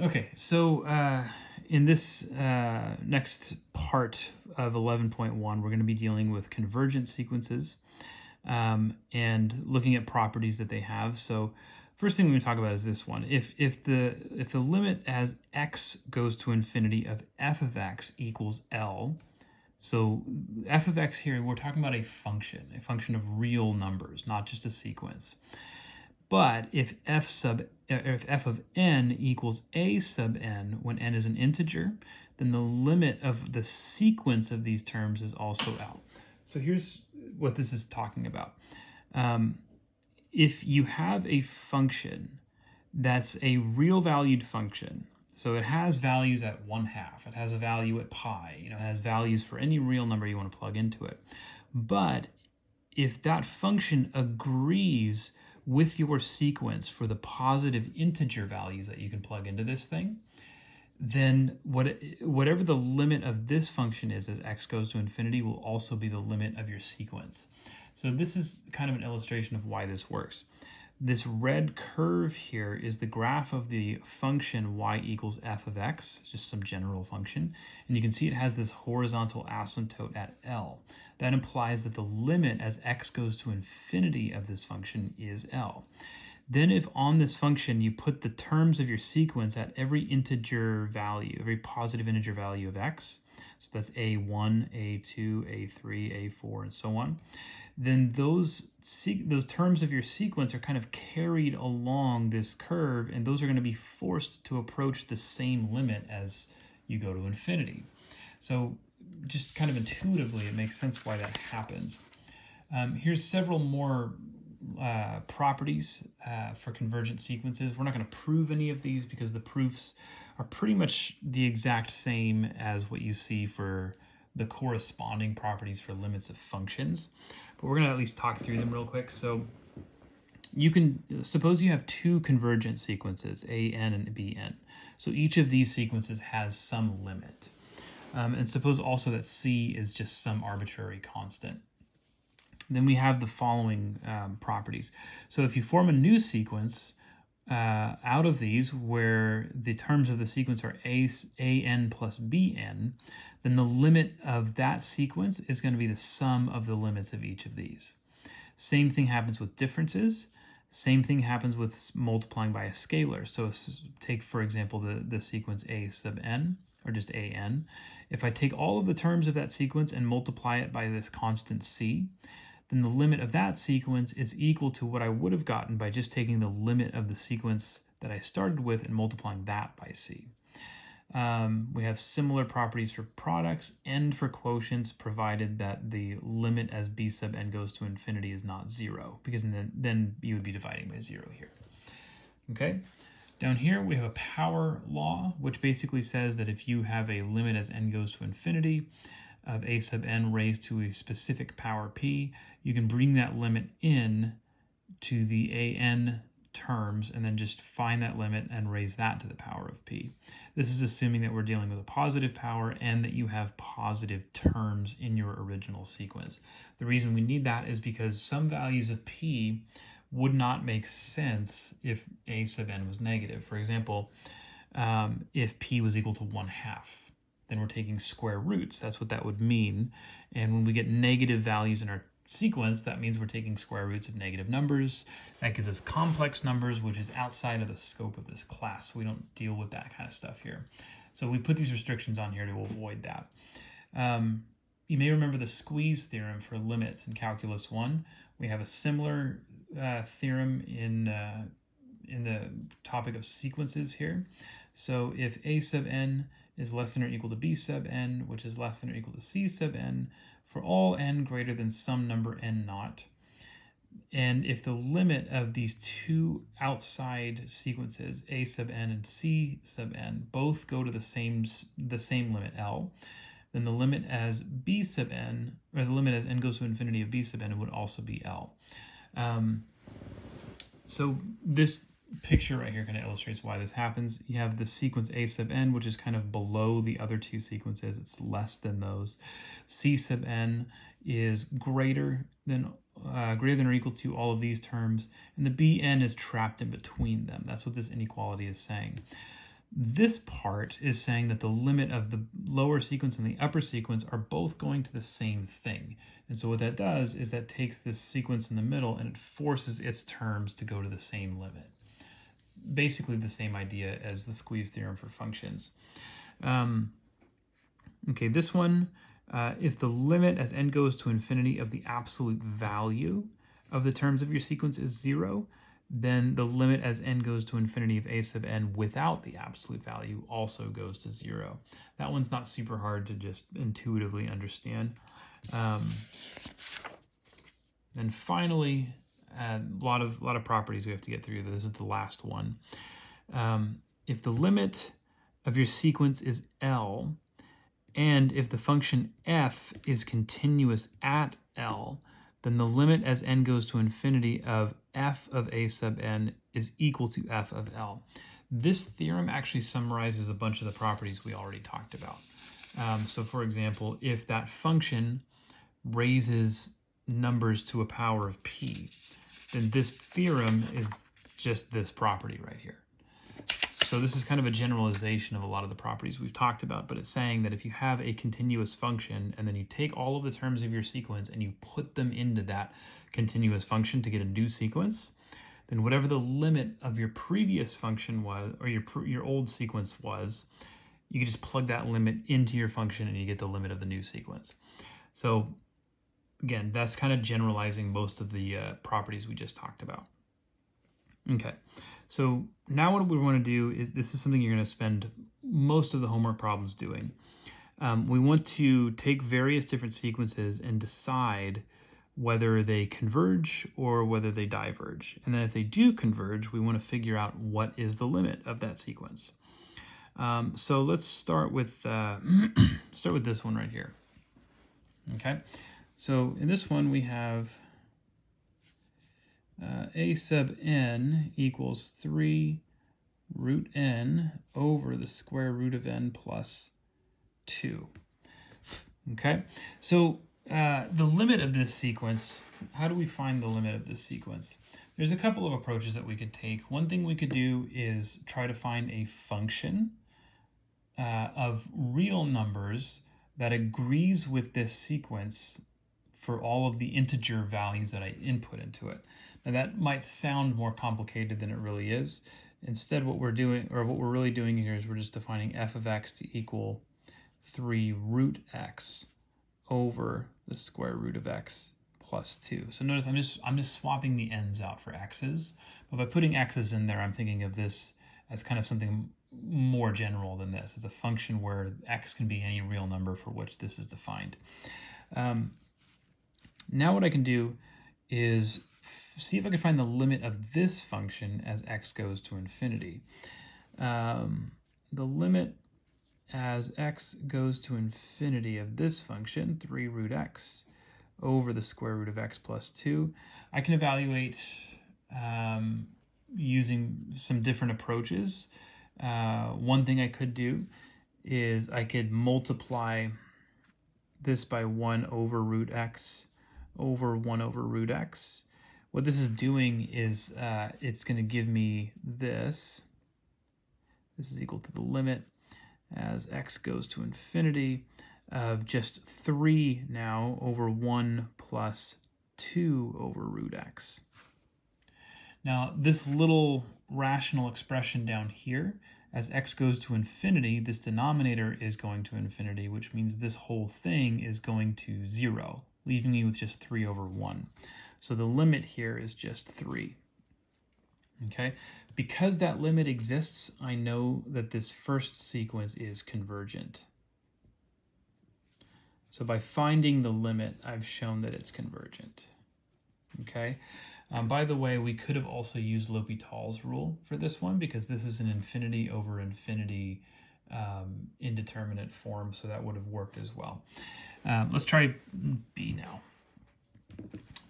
Okay, so in this next part of 11.1, we're going to be dealing with convergent sequences and looking at properties that they have. So first thing we're going to talk about is this one. If the limit as x goes to infinity of f of x equals L, so f of x here, we're talking about a function of real numbers, not just a sequence. But if f of n equals a sub n when n is an integer, then the limit of the sequence of these terms is also L. So here's what this is talking about. If you have a function that's a real valued function, so it has values at 1/2, it has a value at pi, it has values for any real number you want to plug into it. But if that function agrees with your sequence for the positive integer values that you can plug into this thing, then whatever the limit of this function is as x goes to infinity will also be the limit of your sequence. So this is kind of an illustration of why this works. This red curve here is the graph of the function y equals f of x, just some general function. And you can see it has this horizontal asymptote at L. That implies that the limit as x goes to infinity of this function is L. Then if on this function you put the terms of your sequence at every integer value, every positive integer value of x, so that's a1, a2, a3, a4, and so on, then those terms of your sequence are kind of carried along this curve, and those are going to be forced to approach the same limit as you go to infinity. So just kind of intuitively, it makes sense why that happens. Here's several more properties for convergent sequences. We're not going to prove any of these because the proofs are pretty much the exact same as what you see for the corresponding properties for limits of functions. But we're going to at least talk through them real quick. So you can suppose you have two convergent sequences, an and bn. So each of these sequences has some limit. And suppose also that c is just some arbitrary constant. Then we have the following properties. So if you form a new sequence out of these where the terms of the sequence are an plus bn, then the limit of that sequence is going to be the sum of the limits of each of these. Same thing happens with differences. Same thing happens with multiplying by a scalar. So take, for example, the sequence a sub n, or just an. If I take all of the terms of that sequence and multiply it by this constant c, then the limit of that sequence is equal to what I would have gotten by just taking the limit of the sequence that I started with and multiplying that by c. We have similar properties for products and for quotients, provided that the limit as b sub n goes to infinity is not 0, because then you would be dividing by 0 here. Okay? Down here we have a power law, which basically says that if you have a limit as n goes to infinity of a sub n raised to a specific power p, you can bring that limit in to the an terms and then just find that limit and raise that to the power of p. This is assuming that we're dealing with a positive power and that you have positive terms in your original sequence. The reason we need that is because some values of p would not make sense if a sub n was negative. For example, if p was equal to 1/2, then we're taking square roots. That's what that would mean. And when we get negative values in our sequence, that means we're taking square roots of negative numbers. That gives us complex numbers, which is outside of the scope of this class. So we don't deal with that kind of stuff here. So we put these restrictions on here to avoid that. You may remember the squeeze theorem for limits in Calculus 1. We have a similar theorem in the topic of sequences here. So if a sub n is less than or equal to b sub n, which is less than or equal to c sub n, for all n greater than some number n naught, and if the limit of these two outside sequences, a sub n and c sub n, both go to the same limit L, then the limit as b sub n, or the limit as n goes to infinity of b sub n, would also be L. So this picture right here kind of illustrates why this happens. You have the sequence a sub n, which is kind of below the other two sequences. It's less than those. C sub n is greater than or equal to all of these terms, and the bn is trapped in between them. That's what this inequality is saying. This part is saying that the limit of the lower sequence and the upper sequence are both going to the same thing. And so what that does is that takes this sequence in the middle and it forces its terms to go to the same limit. Basically the same idea as the squeeze theorem for functions. Okay, this one, if the limit as n goes to infinity of the absolute value of the terms of your sequence is 0, then the limit as n goes to infinity of a sub n without the absolute value also goes to 0. That one's not super hard to just intuitively understand. And finally, a lot of properties we have to get through. This is the last one. If the limit of your sequence is L, and if the function f is continuous at L, then the limit as n goes to infinity of f of a sub n is equal to f of L. This theorem actually summarizes a bunch of the properties we already talked about. So for example, if that function raises numbers to a power of p, then this theorem is just this property right here. So this is kind of a generalization of a lot of the properties we've talked about, but it's saying that if you have a continuous function and then you take all of the terms of your sequence and you put them into that continuous function to get a new sequence, then whatever the limit of your previous function was, or your old sequence was, you can just plug that limit into your function and you get the limit of the new sequence. So again, that's kind of generalizing most of the properties we just talked about. Okay, so now what we want to do is, this is something you're going to spend most of the homework problems doing. We want to take various different sequences and decide whether they converge or whether they diverge. And then if they do converge, we want to figure out what is the limit of that sequence. So let's start with this one right here. Okay, so in this one we have a sub n equals 3 root n over the square root of n plus 2. Okay, so the limit of this sequence, how do we find the limit of this sequence? There's a couple of approaches that we could take. One thing we could do is try to find a function of real numbers that agrees with this sequence for all of the integer values that I input into it. Now that might sound more complicated than it really is. Instead, what we're doing, or what we're really doing here, is we're just defining f of x to equal 3 root x over the square root of x plus 2. So notice I'm just swapping the n's out for x's, but by putting x's in there, I'm thinking of this as kind of something more general than this. It's a function where x can be any real number for which this is defined. Now what I can do is see if I can find the limit of this function as x goes to infinity. The limit as x goes to infinity of this function, 3 root x over the square root of x plus 2, I can evaluate using some different approaches. One thing I could do is I could multiply this by 1 over root x over 1 over root x. What this is doing is it's going to give me this. This is equal to the limit as x goes to infinity of just 3 now over 1 plus 2 over root x. Now this little rational expression down here, as x goes to infinity, this denominator is going to infinity, which means this whole thing is going to 0, leaving me with just 3 over 1. So the limit here is just 3. Okay, because that limit exists, I know that this first sequence is convergent. So by finding the limit, I've shown that it's convergent. Okay, by the way, we could have also used L'Hopital's rule for this one, because this is an infinity over infinity indeterminate form, so that would have worked as well. Let's try B now.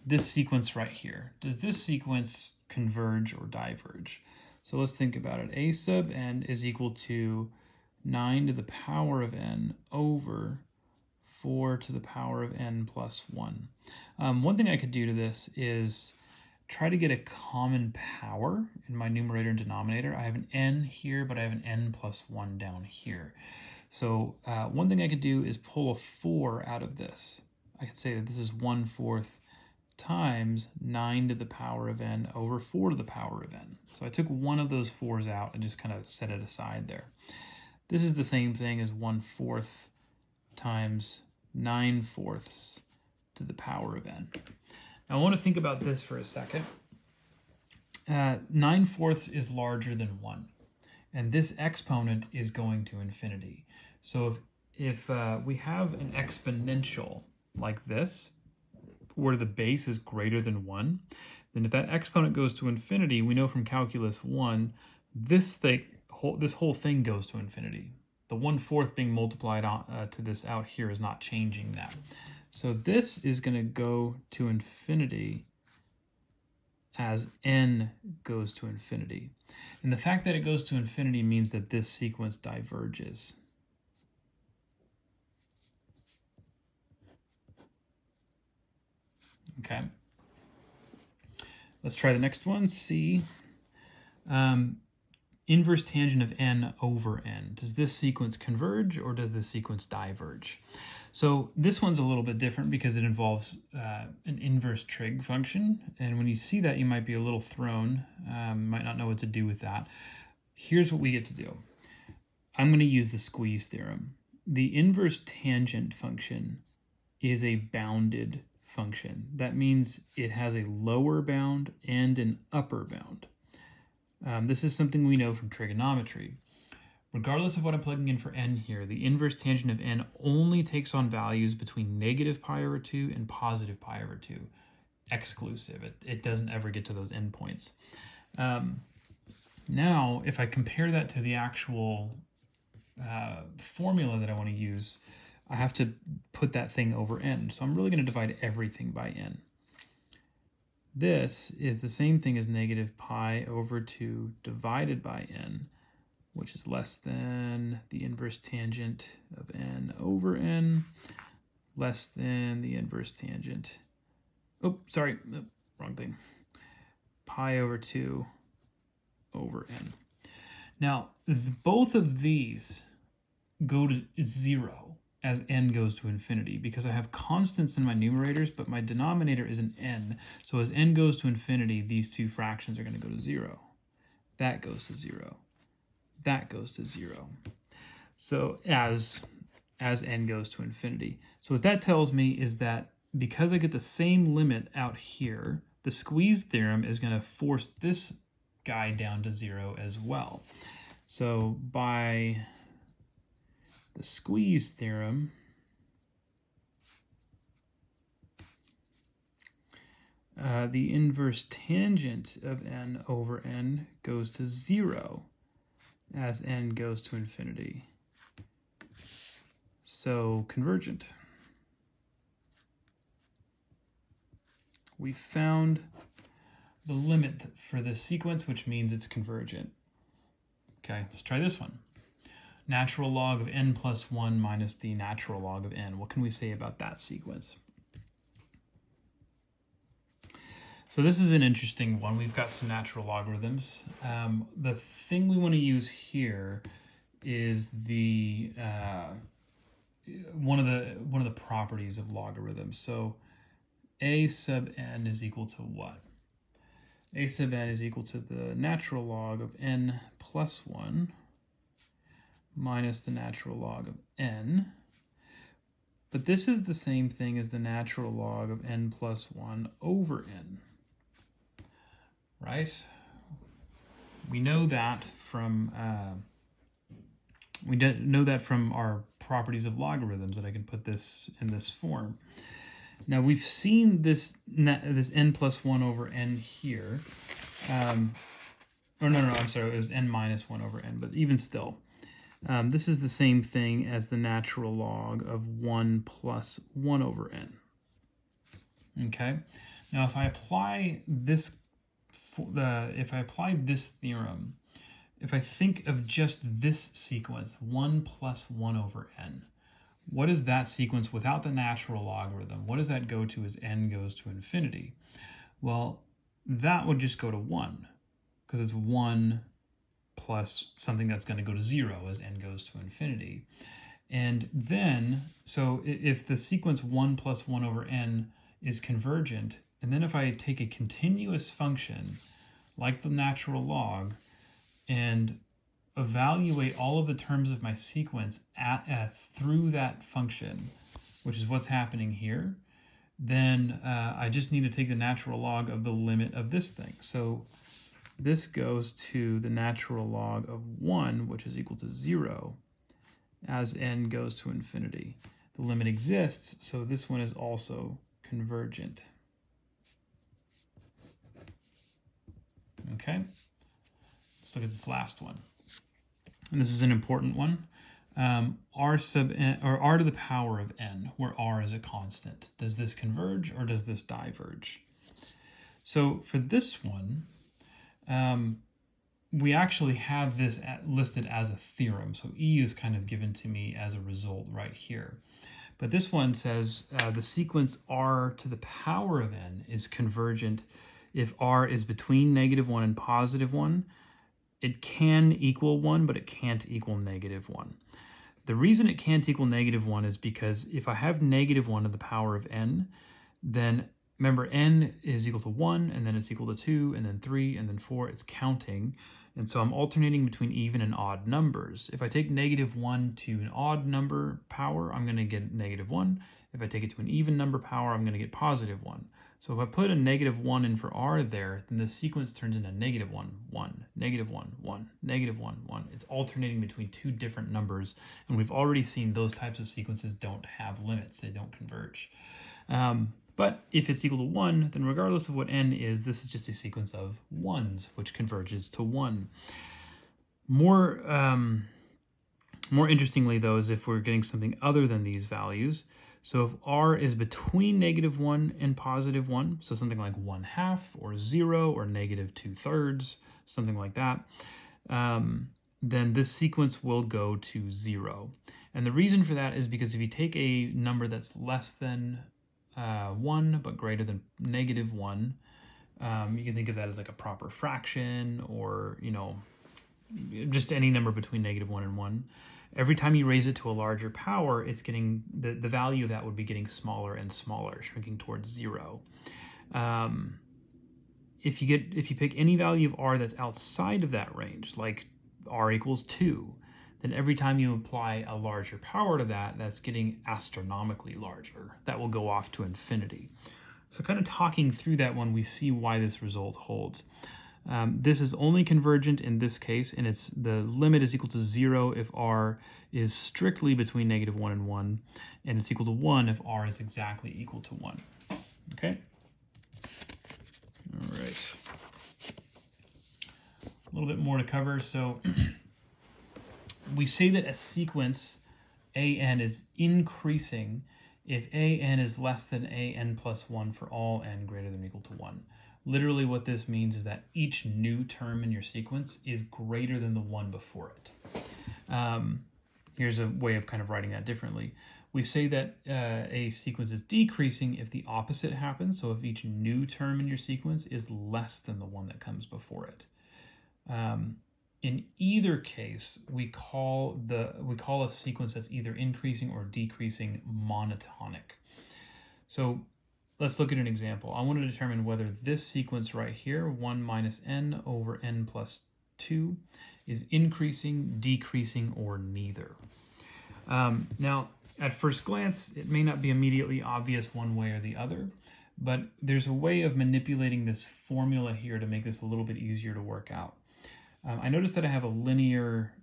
This sequence right here, does this sequence converge or diverge? So let's think about it. A sub n is equal to 9 to the power of n over 4 to the power of n plus 1. One thing I could do to this is try to get a common power in my numerator and denominator. I have an n here, but I have an n plus 1 down here. So one thing I could do is pull a 4 out of this. I could say that this is 1/4 times 9 to the power of n over 4 to the power of n. So I took one of those 4's out and just kind of set it aside there. This is the same thing as 1/4 times 9/4 to the power of n. Now I want to think about this for a second. 9/4 is larger than 1, and this exponent is going to infinity. So if we have an exponential like this, where the base is greater than 1, then if that exponent goes to infinity, we know from calculus 1, this whole thing goes to infinity. The 1/4 being multiplied to this out here is not changing that. So this is going to go to infinity as n goes to infinity. And the fact that it goes to infinity means that this sequence diverges. Okay. Let's try the next one. C. Inverse tangent of n over n. Does this sequence converge or does this sequence diverge? So this one's a little bit different because it involves an inverse trig function. And when you see that, you might be a little thrown, might not know what to do with that. Here's what we get to do. I'm going to use the squeeze theorem. The inverse tangent function is a bounded function. That means it has a lower bound and an upper bound. This is something we know from trigonometry. Regardless of what I'm plugging in for n here, the inverse tangent of n only takes on values between negative pi over 2 and positive pi over 2, exclusive. It doesn't ever get to those endpoints. Now, if I compare that to the actual formula that I want to use, I have to put that thing over n. So I'm really going to divide everything by n. This is the same thing as negative pi over 2 divided by n, which is less than the inverse tangent of n over n, less than the inverse tangent. Oh, sorry, wrong thing. Pi over 2 over n. Now, both of these go to 0 as n goes to infinity because I have constants in my numerators, but my denominator is an n. So as n goes to infinity, these two fractions are going to go to 0. That goes to 0. That goes to 0. So as n goes to infinity. So what that tells me is that because I get the same limit out here, the squeeze theorem is going to force this guy down to 0 as well. So by the squeeze theorem, the inverse tangent of n over n goes to 0 as n goes to infinity. So convergent. We found the limit for this sequence, which means it's convergent. Okay, let's try this one. Natural log of n plus 1 minus the natural log of n. What can we say about that sequence? So this is an interesting one. We've got some natural logarithms. The thing we want to use here is the one of the properties of logarithms. So a sub n is equal to what? A sub n is equal to the natural log of n plus 1 minus the natural log of n. But this is the same thing as the natural log of n plus 1 over n. Right? We know that from our properties of logarithms, that I can put this in this form. Now we've seen this n plus 1 over n here. I'm sorry, it was n minus 1 over n, but even still, this is the same thing as the natural log of 1 plus 1 over n. Okay? Now if I apply this theorem, if I think of just this sequence, 1 plus 1 over n, what is that sequence without the natural logarithm? What does that go to as n goes to infinity? Well, that would just go to 1, because it's 1 plus something that's going to go to 0 as n goes to infinity. And then, so if the sequence 1 plus 1 over n is convergent, and then if I take a continuous function like the natural log and evaluate all of the terms of my sequence through that function, which is what's happening here, then I just need to take the natural log of the limit of this thing. So this goes to the natural log of 1, which is equal to 0, as n goes to infinity. The limit exists, so this one is also convergent. Okay, let's look at this last one. And this is an important one. R sub n, or r to the power of n, where r is a constant. Does this converge or does this diverge? So for this one, we actually have this listed as a theorem. So E is kind of given to me as a result right here. But this one says the sequence r to the power of n is convergent if r is between -1 and +1. It can equal 1, but it can't equal -1. The reason it can't equal -1 is because if I have -1 to the power of n, then remember n is equal to 1, and then it's equal to 2, and then 3, and then 4. It's counting. And so I'm alternating between even and odd numbers. If I take -1 to an odd number power, I'm going to get -1. If I take it to an even number power, I'm going to get +1. So if I put a -1 in for r there, then the sequence turns into -1, 1, -1, 1, -1, 1. It's alternating between two different numbers, and we've already seen those types of sequences don't have limits. They don't converge. But if it's equal to 1, then regardless of what n is, this is just a sequence of 1s, which converges to 1. More interestingly, though, is if we're getting something other than these values. So if r is between -1 and +1, so something like 1/2 or 0 or -2/3, something like that, then this sequence will go to 0. And the reason for that is because if you take a number that's less than 1 but greater than -1, you can think of that as like a proper fraction, or just any number between -1 and 1. Every time you raise it to a larger power, it's getting the value of that would be getting smaller and smaller, shrinking towards 0. If you pick any value of r that's outside of that range, like r equals 2, then every time you apply a larger power to that, that's getting astronomically larger. That will go off to infinity. So kind of talking through that one, we see why this result holds. This is only convergent in this case, and the limit is equal to 0 if r is strictly between -1 and 1, and it's equal to 1 if r is exactly equal to 1. Okay? All right. A little bit more to cover. So we say that a sequence an is increasing if an is less than an plus 1 for all n greater than or equal to 1. Literally what this means is that each new term in your sequence is greater than the one before it. Here's a way of kind of writing that differently. We say that a sequence is decreasing if the opposite happens, so if each new term in your sequence is less than the one that comes before it. In either case, we call a sequence that's either increasing or decreasing monotonic. So let's look at an example. I want to determine whether this sequence right here, 1 minus n over n plus 2, is increasing, decreasing, or neither. Now, at first glance, it may not be immediately obvious one way or the other, but there's a way of manipulating this formula here to make this a little bit easier to work out. I notice that I have a linear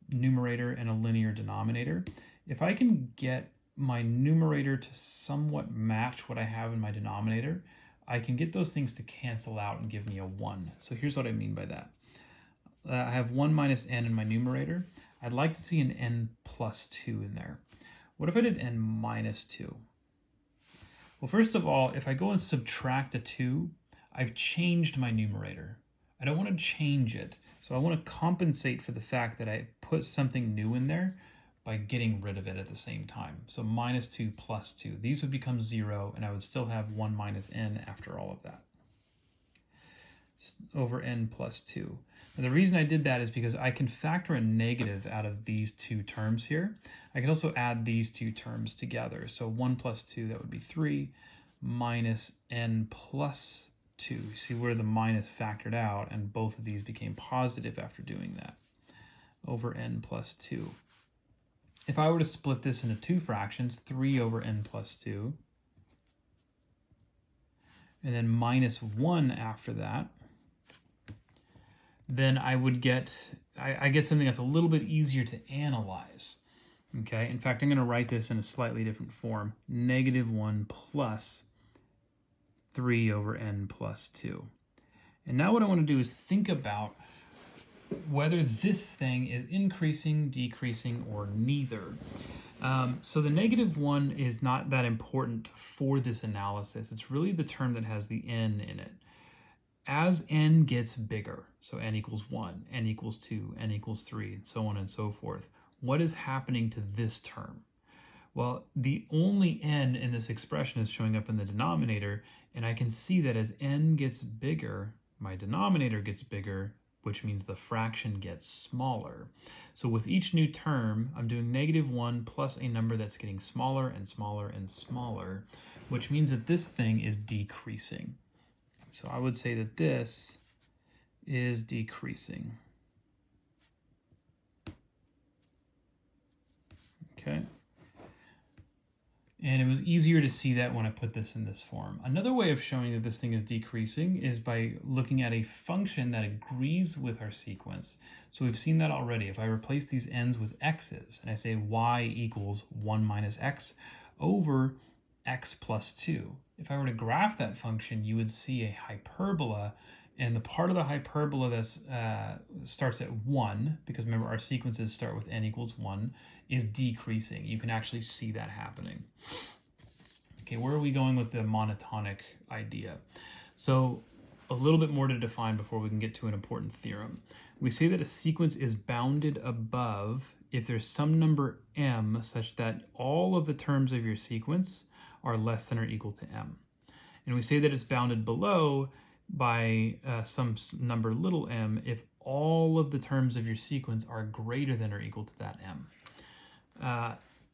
numerator and a linear denominator. If I can get my numerator to somewhat match what I have in my denominator, I can get those things to cancel out and give me a 1. So here's what I mean by that. I have 1 minus n in my numerator. I'd like to see an n plus 2 in there. What if I did n minus 2? Well, first of all, if I go and subtract a 2, I've changed my numerator. I don't want to change it, so I want to compensate for the fact that I put something new in there by getting rid of it at the same time. So minus 2 plus 2. These would become 0, and I would still have 1 minus n after all of that. over n plus 2. Now, the reason I did that is because I can factor a negative out of these two terms here. I can also add these two terms together. So 1 plus 2, that would be 3, minus n plus 2. See where the minus factored out, and both of these became positive after doing that, over n plus 2. If I were to split this into two fractions, 3 over n plus 2, and then minus 1 after that, then I would get, I get something that's a little bit easier to analyze. Okay, in fact, I'm going to write this in a slightly different form. Negative 1 plus 3 over n plus 2. And now what I want to do is think about whether this thing is increasing, decreasing, or neither. So the negative 1 is not that important for this analysis. It's really the term that has the n in it. As n gets bigger, so n equals 1, n equals 2, n equals 3, and so on and so forth, what is happening to this term? Well, the only n in this expression is showing up in the denominator, and I can see that as n gets bigger, my denominator gets bigger, which means the fraction gets smaller. So with each new term, I'm doing negative 1 plus a number that's getting smaller and smaller and smaller, which means that this thing is decreasing. So I would say that this is decreasing. Okay. And it was easier to see that when I put this in this form. Another way of showing that this thing is decreasing is by looking at a function that agrees with our sequence. So we've seen that already. If I replace these n's with x's, and I say y equals 1 minus x over x plus 2. If I were to graph that function, you would see a hyperbola, and the part of the hyperbola that starts at 1, because remember our sequences start with n equals 1, is decreasing. You can actually see that happening. Okay, where are we going with the monotonic idea? So a little bit more to define before we can get to an important theorem. We say that a sequence is bounded above if there's some number m such that all of the terms of your sequence are less than or equal to m. And we say that it's bounded below by some number little m if all of the terms of your sequence are greater than or equal to that m.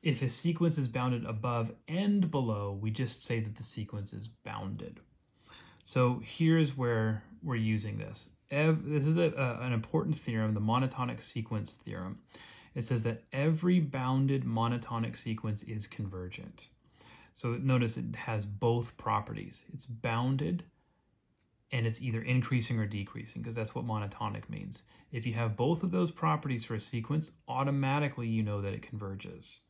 If a sequence is bounded above and below, we just say that the sequence is bounded. So here's where we're using this. This is an important theorem, the monotonic sequence theorem. It says that every bounded monotonic sequence is convergent. So notice it has both properties. It's bounded, and it's either increasing or decreasing, because that's what monotonic means. If you have both of those properties for a sequence, automatically you know that it converges.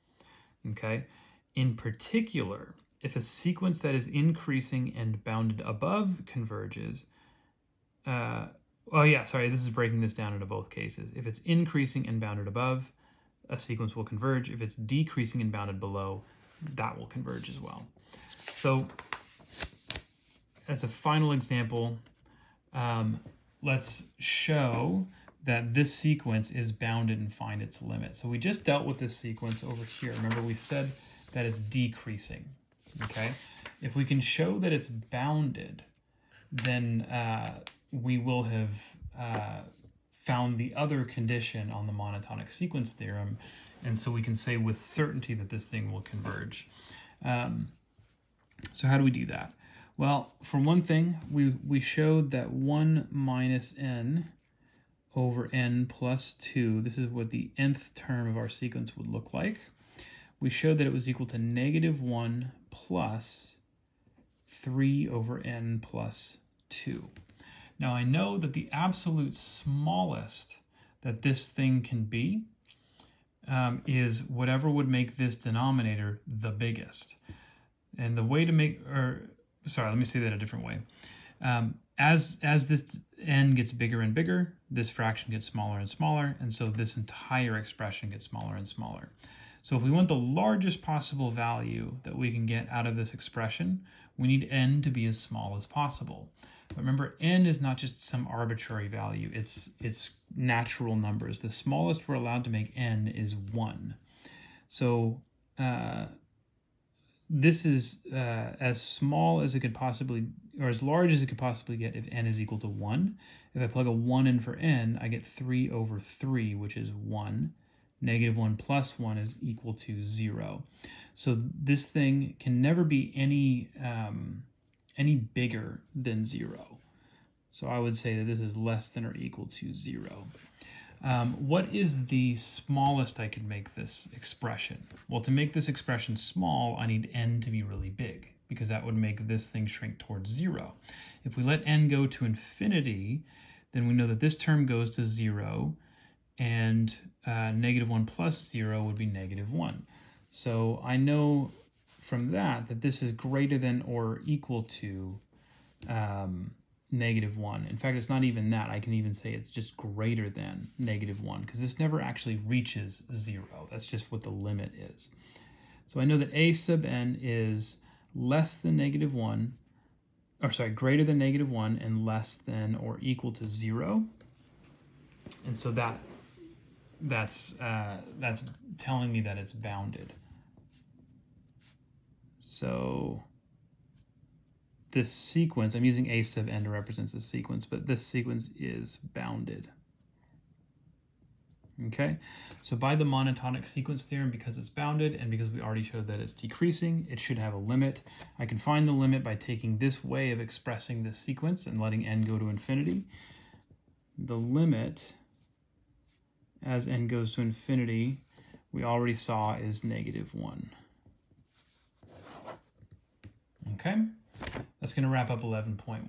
Okay? In particular, if a sequence that is increasing and bounded above converges, this is breaking this down into both cases. If it's increasing and bounded above, a sequence will converge. If it's decreasing and bounded below, that will converge as well. So as a final example, let's show that this sequence is bounded and find its limit. So we just dealt with this sequence over here. Remember, we said that it's decreasing. Okay? If we can show that it's bounded, then we will have found the other condition on the monotonic sequence theorem, and so we can say with certainty that this thing will converge. So how do we do that? Well, for one thing, we showed that 1 minus n over n plus 2, this is what the nth term of our sequence would look like. We showed that it was equal to negative 1 plus 3 over n plus 2. Now I know that the absolute smallest that this thing can be is whatever would make this denominator the biggest. And the way to let me say that a different way. As this n gets bigger and bigger, this fraction gets smaller and smaller, and so this entire expression gets smaller and smaller. So if we want the largest possible value that we can get out of this expression, we need n to be as small as possible. But remember, n is not just some arbitrary value, it's natural numbers. The smallest we're allowed to make n is 1. So this is as small as it could possibly, or as large as it could possibly get if n is equal to 1. If I plug a 1 in for n, I get 3 over 3, which is 1. Negative 1 plus 1 is equal to 0. So this thing can never be any bigger than 0. So I would say that this is less than or equal to 0. What is the smallest I could make this expression? Well, to make this expression small, I need n to be really big, because that would make this thing shrink towards 0. If we let n go to infinity, then we know that this term goes to 0, and negative 1 plus 0 would be negative 1. So I know from that this is greater than or equal to negative 1. In fact, it's not even that. I can even say it's just greater than negative 1, because this never actually reaches 0. That's just what the limit is. So I know that a sub n is less than negative 1, or sorry, greater than negative 1 and less than or equal to 0. And so that's telling me that it's bounded. So this sequence, I'm using a sub n to represent the sequence, but this sequence is bounded. Okay, so by the monotonic sequence theorem, because it's bounded and because we already showed that it's decreasing, it should have a limit. I can find the limit by taking this way of expressing this sequence and letting n go to infinity. The limit as n goes to infinity, we already saw, is negative 1. Okay, that's going to wrap up 11.1.